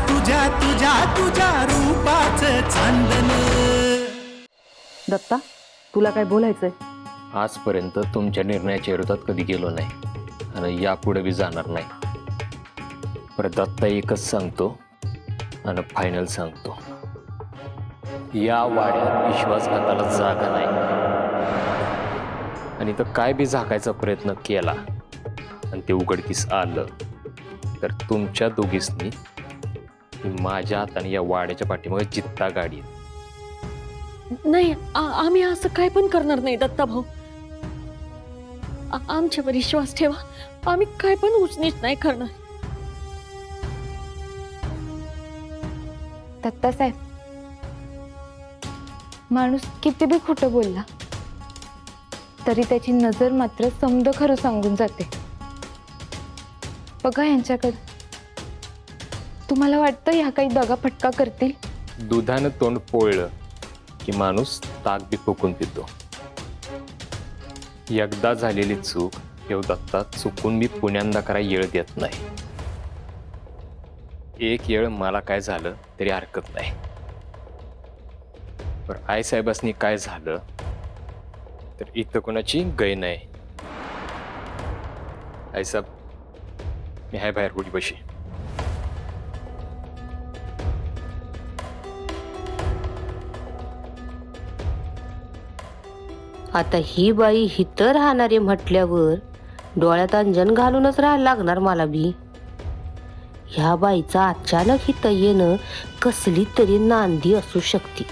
तुझ्या तुझ्या तुझ्या रूपाचं चांदन. दत्ता, तुला काय बोलायचंय? आजपर्यंत तुमच्या निर्णयाच्या विरोधात कधी गेलो नाही आणि यापुढे बी जाणार नाही. परत दत्ता एकच सांगतो आणि फायनल सांगतो, या वाड्यात विश्वासघाताला जागा नाही. आणि तर काय बी झाकायचा प्रयत्न केला आणि ते उघडकीस आलं तर तुमच्या दोघींनी माझ्या हाताने या वाड्याच्या पाठीमागे जित्ता गाडी. नाही, आम्ही असं काय पण करणार नाही दत्ता भाऊ. आमच्यावर विश्वास ठेवा, आम्ही काय पण उचनीच नाही करणार. दत्ता साहेब, माणूस किती बी खोटं बोलला तरी त्याची नजर मात्र समद खरं सांगून जाते. बघा यांच्याकडे, तुम्हाला वाटतं ह्या काही दगाफटका करतील? दुधानं तोंड पोळलं की माणूस ताक बी फुकून पितो. एकदा झालेली चूक येऊ दत्ता चुकून मी पुण्यांदा करा येळ देत नाही. एक येळ मला काय झालं तरी हरकत नाही, पण आईसाहेबांनी काय झालं तर इथं कोणाची गय नाही. आईसाहेब, मी हाय बाहेर होडी बशी. आता ही बाई हिथं राहणारे म्हटल्यावर डोळ्यात अंजन घालूनच राहायला लागणार मला बी. ह्या बाईचा अचानक हिथं येणं कसली तरी नांदी असू शकते.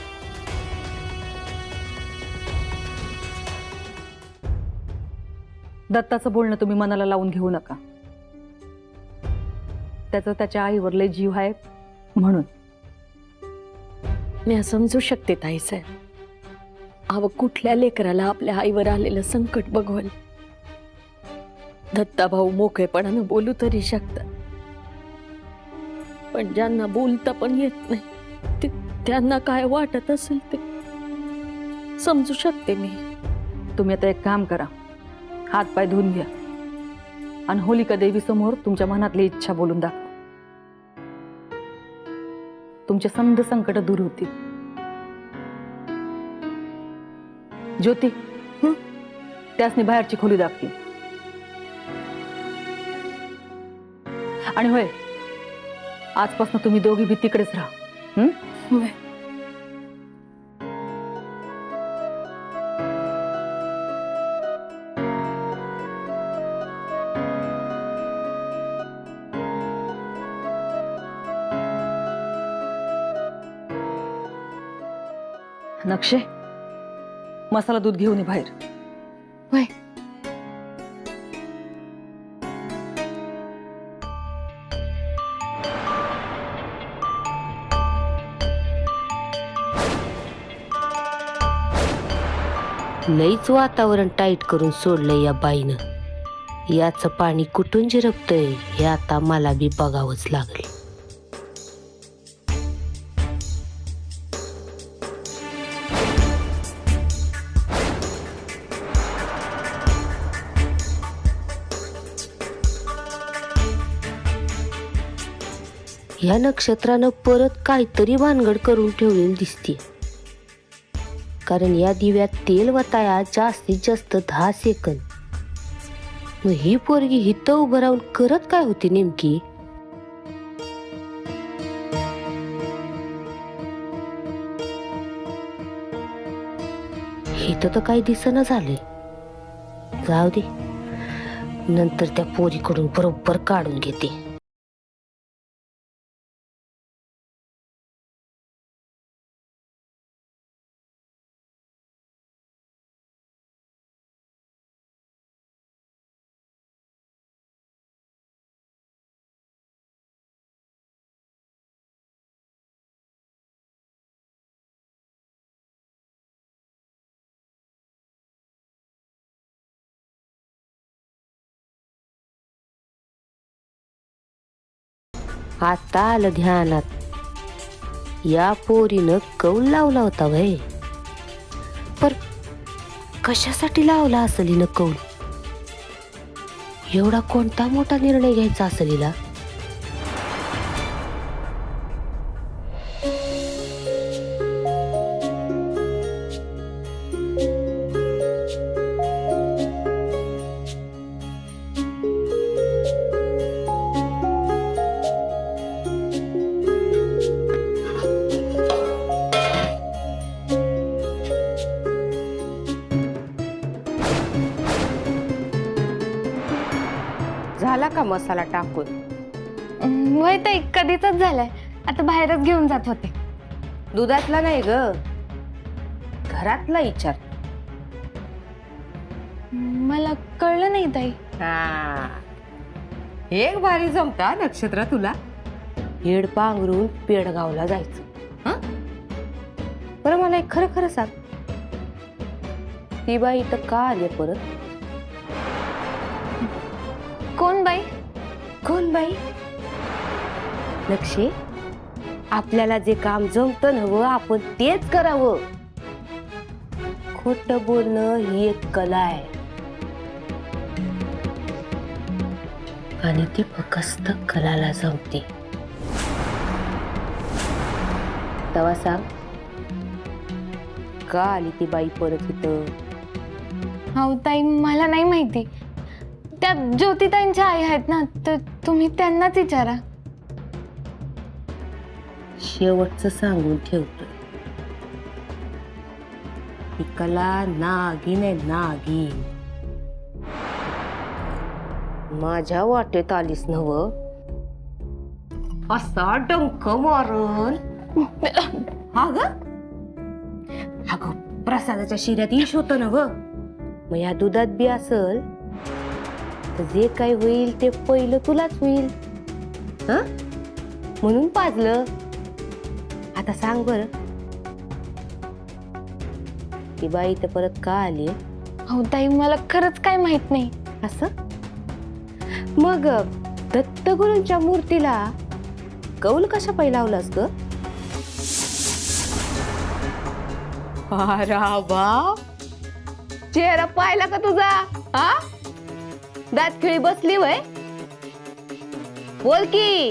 दत्ताचं बोलणं तुम्ही मनाला लावून घेऊ नका. त्याचा त्याच्या आईवर लय जीव आहे म्हणून. मी समजू शकते ताईसाहेब, अव कुठल्या लेकराला आपल्या आईवर आलेलं संकट बघवल. दत्ता भाऊ मोकळेपणानं बोलू तरी शकतात, पण ज्यांना बोलता पण येत नाही त्यांना काय वाटत असेल ते समजू शकते मी. तुम्ही आता एक काम करा, हात पाय धुवून घ्या आणि होलिका देवी समोर तुमच्या मनातली इच्छा बोलून दाखवा. तुमचे समद संकट दूर होतील. ज्योती, त्यासनी बाहेरची खोली दाखवी. आणि होय, आजपासून तुम्ही दोघी बी तिकडेच राहा. नक्षे, मसाला दूध घेऊन ये बाहेर. होय. लईच वातावरण टाईट करून सोडलंय या बाईनं. याचं पाणी कुठून जिरपतंय हे आता मला बी बघावंच लागेल. या नक्षत्रानं परत काहीतरी भानगड करून ठेवलेली दिसते. कारण या दिव्यात तेल वताया जास्तीत जास्त 10 सेकंद. मग ही पोरगी हिथं उभं राहून करत काय होती नेमकी? हिथं तर काही दिसेना झालंय. जाऊ दे, नंतर त्या पोरीकडून बरोबर काढून घेते. आता आलं ध्यानात, या पोरीनं कौल लावला होता वय. पर कशासाठी लावला असेल हिनं कौल? एवढा कोणता मोठा निर्णय घ्यायचा असेल हिला? मसाला टाकून. वय ताई कधीच झालाय. आता बाहेरच घेऊन जात होते. दुधातला नाही ग, घरातला विचार. मला कळलं नाही ताई. हा, एक भारी जमता नक्षत्र तुला. हेड पांघरून पेडगावला जायचं. हं? बरं मला एक खरं खरं सांग, ती बाई इथं का आली परत? कोण बाई? कोण बाई? लक्षी, आपल्याला जे काम जमतं नवं आपण तेच करावं. खोट बोलणं ही एक कला आहे आणि ती फक्त कलाला जमते. तेव्हा सांग, का आली ती बाई परत इथं? हो ताई मला नाही माहिती. त्या ज्योतिताईंच्या आई आहेत ना, तर तुम्ही त्यांनाच विचारा. शेवटचं सांगून ठेवतो, ती कला नागिन आहे, नागिन. माझ्या वाटेत आलीस नव, असा डंक मारून. हा ग, अगं प्रसादाच्या शिऱ्यात ईश होतं ना व. मग या दुधात बी असल तर जे काही होईल ते पहिलं तुलाच होईल. हा, म्हणून पाजलं. आता सांग बर, ती बाई तर परत का आली? हो ताई मला खरंच काय माहित नाही. असं मग दत्तगुरूंच्या मूर्तीला कौल कशा पायी लावलास ग? बा, चेहरा पाहिला का तुझा? हा, दातखिळी बसली वय. बोल की,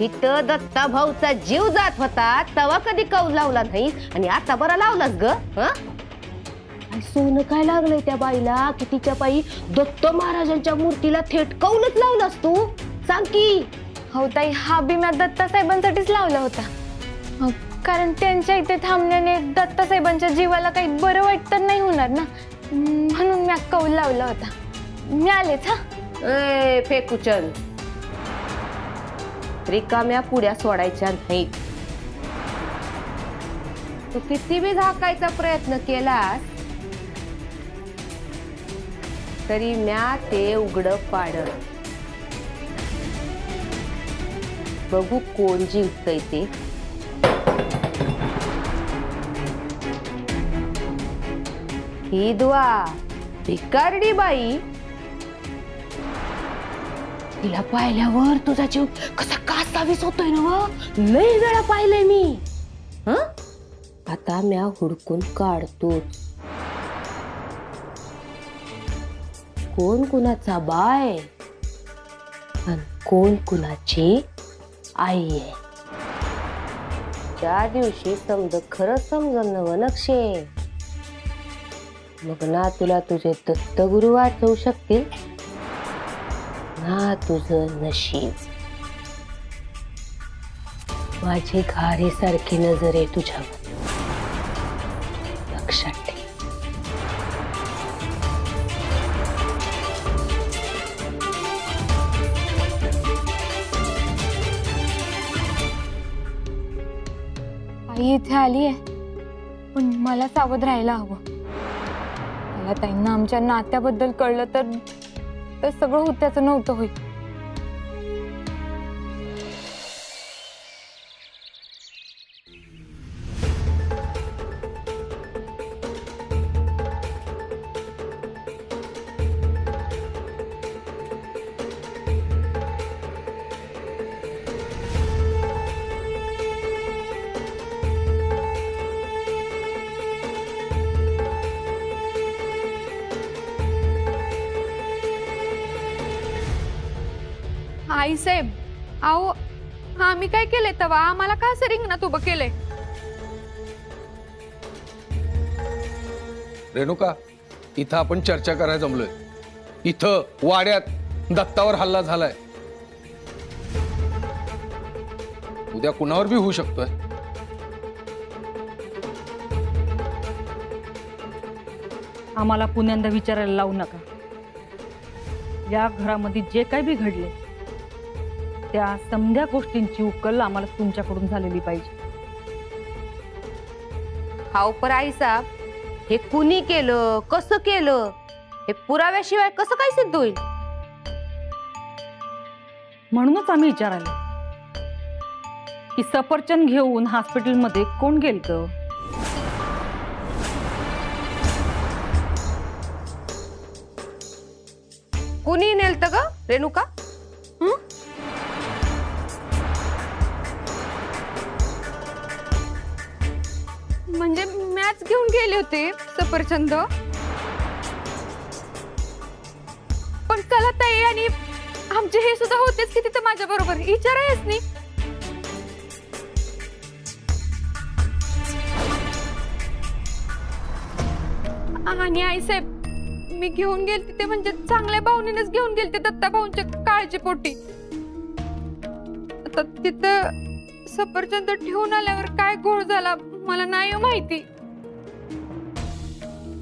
इथं दत्ता भाऊचा जीव जात होता तेव्हा कधी कौल लावला नाही आणि आता बरा लावलास ग? सोनं काय लागलंय त्या बाईला की तिच्या पायी दत्त महाराजांच्या मूर्तीला थेट कौलच लावलास तू? सांग की. हो ताई हा बी मी दत्ता साहेबांसाठीच लावला होता. कारण त्यांच्या इथे थांबण्याने दत्ता साहेबांच्या जीवाला काही बरं वाईट तर नाही होणार ना, म्हणून मी कौल लावला होता. मी आलेच. हा फेकुचन, रिकाम्या पुड्या सोडायच्या नाही. तू किती बी झाकायचा प्रयत्न केलास तरी म्या ते उघड पाड. बघू कोण जिंकतय ते. ही दुआ भिकारडी बाई, तिला पाहिल्यावर तुझा जीव कसा कासावीस होतोय ना व. लय वेळा पाहिलंय मी. हं, आता म्या हुडकून काढतोच कोण कुणाचा बाय आणि कोण कुणाची आई आहे. त्या दिवशी समज खरं समजून नव नक्षे, मग ना तुला तुझे दत्तगुरु वाचवू शकतील ना तुझं नशीब. माझी घारेसारखी नजर आहे तुझ्यावर, लक्षात ठेव. आई इथे आली आहे, पण मला सावध राहायला हवं. मला ताईंना आमच्या नात्याबद्दल कळलं तर सगळं होत्याचं नव्हतं होईल. आई साहेब, अहो आम्ही काय केलंय तवा? आम्हाला का असं रिंगणात उभं केलंय? रेणुका, इथं आपण चर्चा करायला जमलोय. इथं वाड्यात दत्तावर हल्ला झालाय. उद्या कुणावर बी होऊ शकतोय. आम्हाला पुण्यांदा विचारायला लावू नका. या घरामध्ये जे काही बी घडले त्या समध्या गोष्टींची उकल आम्हाला तुमच्याकडून झालेली पाहिजे. हाव पर आईसाहेब, हे कुणी केलं, कसं केलं, हे पुराव्याशिवाय कसं काय सिद्ध होईल? म्हणूनच आम्ही विचारायला की सफरचंद घेऊन हॉस्पिटलमध्ये कोण गेलतं? कुणी नेलत ग रेणुका? म्हणजे मॅच घेऊन गेले होते सफरचंद, पण कलाताई आणि आमचे हे सुद्धा होतेच की तिथे माझ्या बरोबर. विचारायच नाही. आणि आईसाहेब, मी घेऊन गेलते ते म्हणजे चांगल्या भावनेनेच घेऊन गेलते दत्ता भाऊंच्या काळजीपोटी. आता तिथं सफरचंद ठेवून आल्यावर काय घोळ झाला मला नाही माहिती.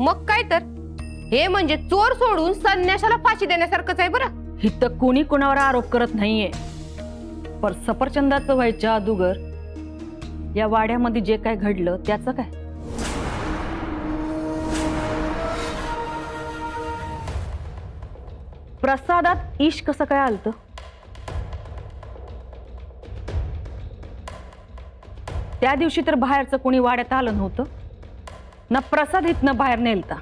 मग काय तर, हे म्हणजे चोर सोडून संन्याशाला फाशी देण्यासारखंच आहे बरं. इथं कोणी कोणावर आरोप करत नाहीये, पण सफरचंदाचं व्हायच्या अगोदर या वाड्यामध्ये जे काय घडलं त्याचं काय? प्रसादात ईश कसं काय आलतं? त्या दिवशी तर बाहेरचं कोणी वाड्यात आलं नव्हतं ना, प्रसाद इथनं बाहेर नेलता.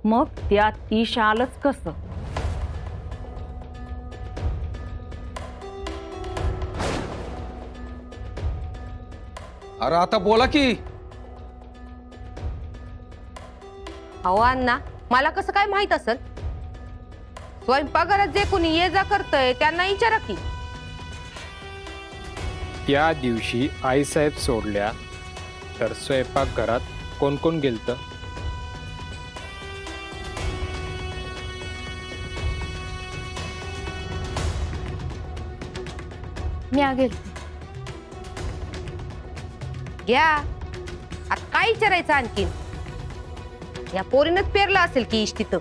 मग त्यात ईश आलंच कसं? अरे आता बोला की. अहो अण्णा, मला कसं काय माहित असेल? स्वयंपाकघरात जे कोणी ये जा करतय त्यांना विचारा की. त्या दिवशी आईसाहेब सोडल्या तर स्वयंपाकघरात कोण कोण गेलतं? मी गेल. घ्या, आता काय विचारायचं आणखीन? या पोरीनच पेरलं असेल की इष्ट तिथं.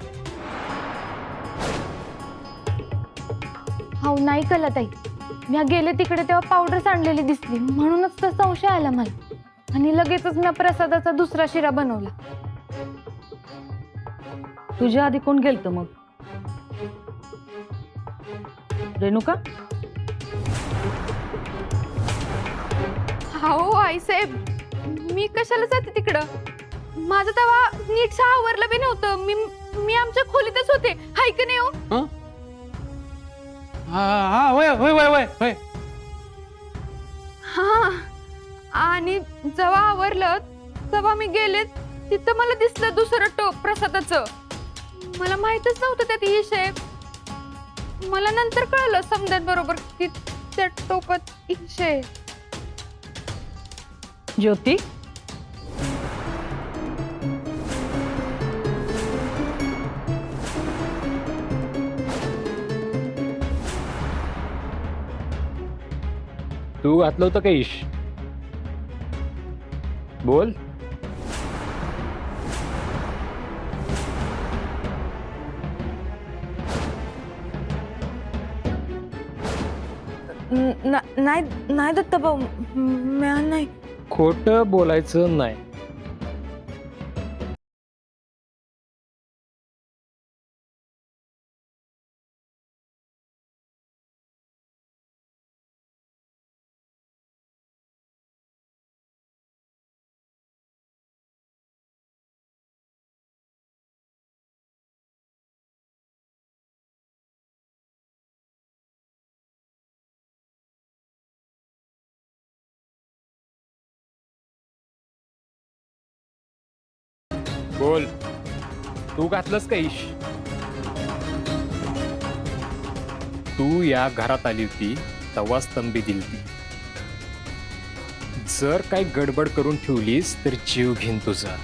हो नाही कलाताई, मी गेले तिकडे तेव्हा पावडर सांडलेली दिसली, म्हणूनच तर संशय आला मला. आणि लगेचच मी प्रसादाचा दुसरा शिरा बनवला. तुझ्या आधी कोण गेलतं मग? रेणुका? हो आईसाहेब, मी कशाला जाते तिकडं? माझं तेव्हा नीट आवरलं बी नव्हतं. मी आमच्या खोलीतच होते. हाय का नाही हो? हा होय होय होय होय होय. हा, आणि जेव्हा आवरलं तेव्हा मी गेले, तिथं मला दिसलं दुसरं टोप प्रसादाचं. मला माहितच नव्हतं त्यात ईश आहे. मला नंतर कळलं समद्यांबरोबर की त्या टोपात ईश आहे. ज्योती, तू घातलं होतं का ईश? बोल. नाही नाही दत्ता भाऊ, नाही. खोटं बोलायचं नाही. बोल, तू घातलंस का ईश? तू या घरात आली होती तेव्हा स्तंभी दिलती. जर काही गडबड करून ठेवलीस तर जीव घेईन तुझा.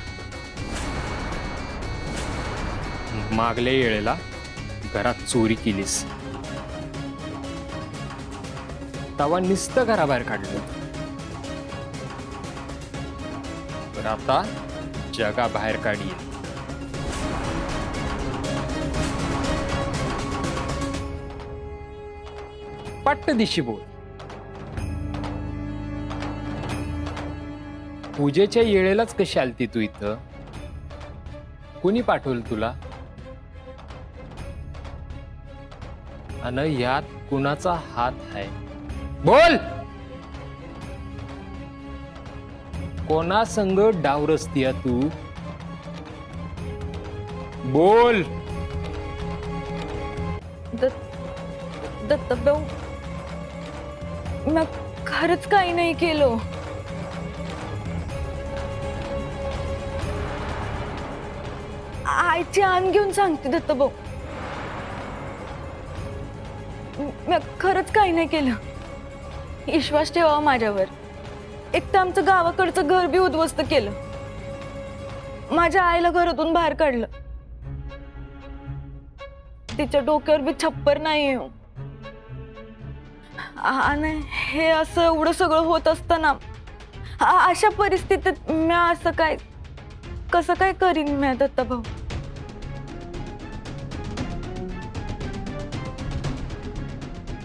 मागल्या वेळेला घरात चोरी केलीस तेव्हा नुसतं घराबाहेर काढलं, तर आता जगा बाहेर काढी. पट्ट दिशी बोल. पूजेच्या येळेलाच कशी आलती तू इथं? कोणी पाठवलं तुला? आणि यात कुणाचा हात आहे? बोल. कोणा संग डाव रस्तीया तू? बोल. दत्तभाऊ, मी खरंच काही नाही केलं. आईची आण घेऊन सांगते दत्तभाऊ, मी खरंच काही नाही केलं. विश्वास ठेवा माझ्यावर. एक तर आमचं गावाकडचं घर बी उद्ध्वस्त केलं, माझ्या आईला घरातून बाहेर काढलं, तिच्या डोक्यावर बी छप्पर नाही. आणि हे असं एवढं सगळं होत असताना अशा परिस्थितीत मी असं काय कसं काय करीन मी दत्तभाऊ?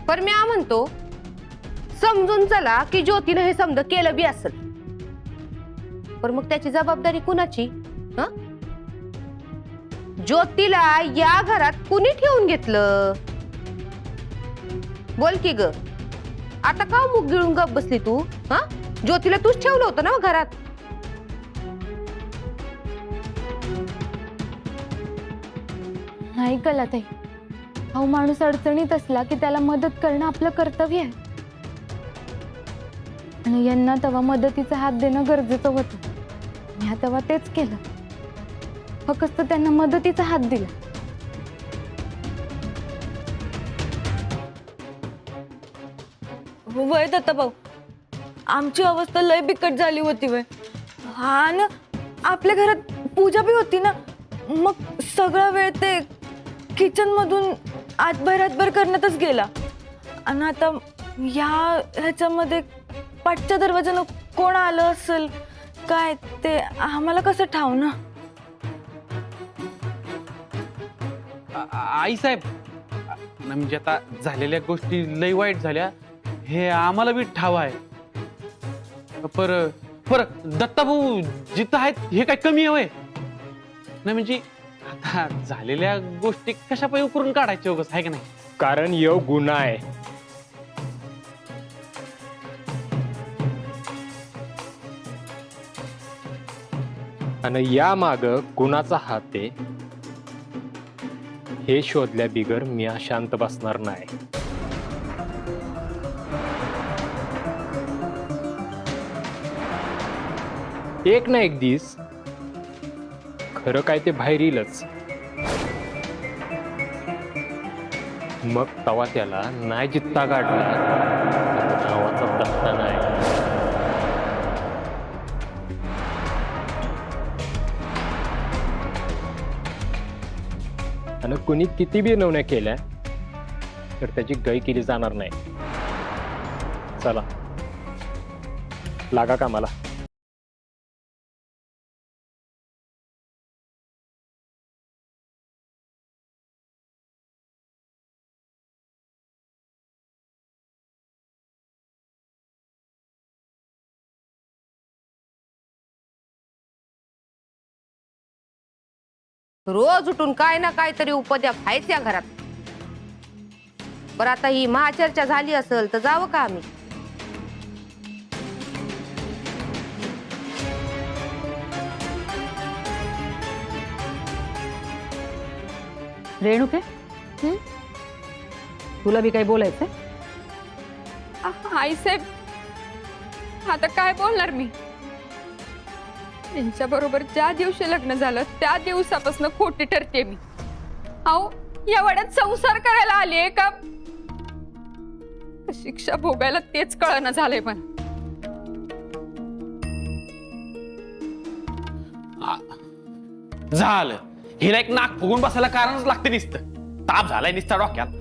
पण मी म्हणतो समजून चला की ज्योतीनं हे समज केलं बी असेल, पण मग त्याची जबाबदारी कुणाची? ज्योतीला या घरात कुणी ठेवून घेतलं? बोल की ग, आता का मुग गिळून गप बसली तू? ज्योतीला तूच ठेवलं होतं ना घरात. नाही कलाताई, अहो माणूस अडचणीत असला की त्याला मदत करणं आपलं कर्तव्य आहे. आणि यांना तेव्हा मदतीचा हात देणं गरजेचं होतं. मी तेव्हा तेच केलं, फक्त त्यांना मदतीचा हात दिला. वय दत्तभाऊ, आमची अवस्था लय बिकट झाली होती वय. हा ना, आपल्या घरात पूजा बी होती ना, मग सगळा वेळ ते किचन मधून आतभर करण्यातच गेला. आणि आता ह्याच्यामध्ये पाठच्या दरवाजानं कोण आलं असेल काय ते आम्हाला कसं ठाव ना. आई साहेब, म्हणजे आता झालेल्या गोष्टी लई वाईट झाल्या हे आम्हाला बी ठाव आहे. पर दत्ताभाऊ जिथं आहेत हे काय कमी आहे? नाही म्हणजे आता झालेल्या गोष्टी कशा पाहिजे करून काढायचे उगाच, आहे का नाही? कारण यो गुन्हा आहे. आणि या माग कुणाचा हात आहे हे शोधल्या बिगर मी शांत बसणार नाही. एक ना एक दिस खरं काय ते बाहेर येईलच. मग तवा त्याला नाही जित्ता काढला नावाचा दत्ता नाही. आणि कुणी किती बी नवण्या केल्या तर त्याची गय केली जाणार नाही. चला लागा कामाला. रोज उठून काय ना काय तरी उपद्या व्हायच या घरात. बरं आता ही महाचर्चा झाली असेल तर जावं का आम्ही? रेणुके, तुला बी काही बोलायचंय? आई साहेब, आता काय बोलणार मी? त्यांच्या बरोबर ज्या दिवशी लग्न झालं त्या दिवसापासून खोटी ठरते मी. अहो या वाड्यात संसार करायला आले का शिक्षा भोगायला तेच कळना झालंय. पण झालं, हिला एक नाक फुगून बसायला कारणच लागते. नुसतं ताप झालाय नुसता डोक्यात.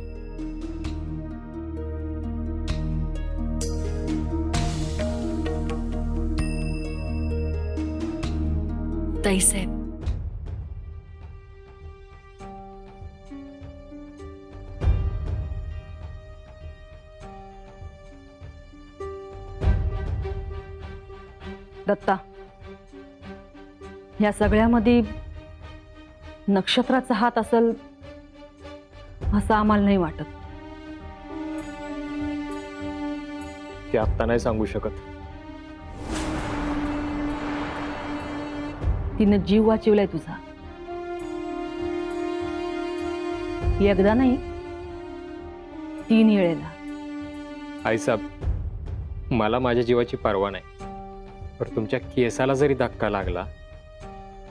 ताईसाहेब, दत्ता, या सगळ्यामध्ये नक्षत्राचा हात असेल असं आम्हाला नाही वाटत. ते आत्ता नाही सांगू शकत. तिनं जीव वाचवलाय तुझा. एकदा नाही, 3 वेळेला. आईसाहेब, मला माझ्या जीवाची पर्वा नाही, पण तुमच्या केसाला जरी धक्का लागला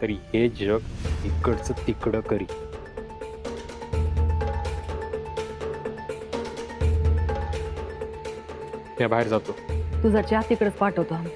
तरी हे जग इकडचं तिकडं करी. मी बाहेर जातो. तुझा चहा तिकडेच पाठवतो आम्ही.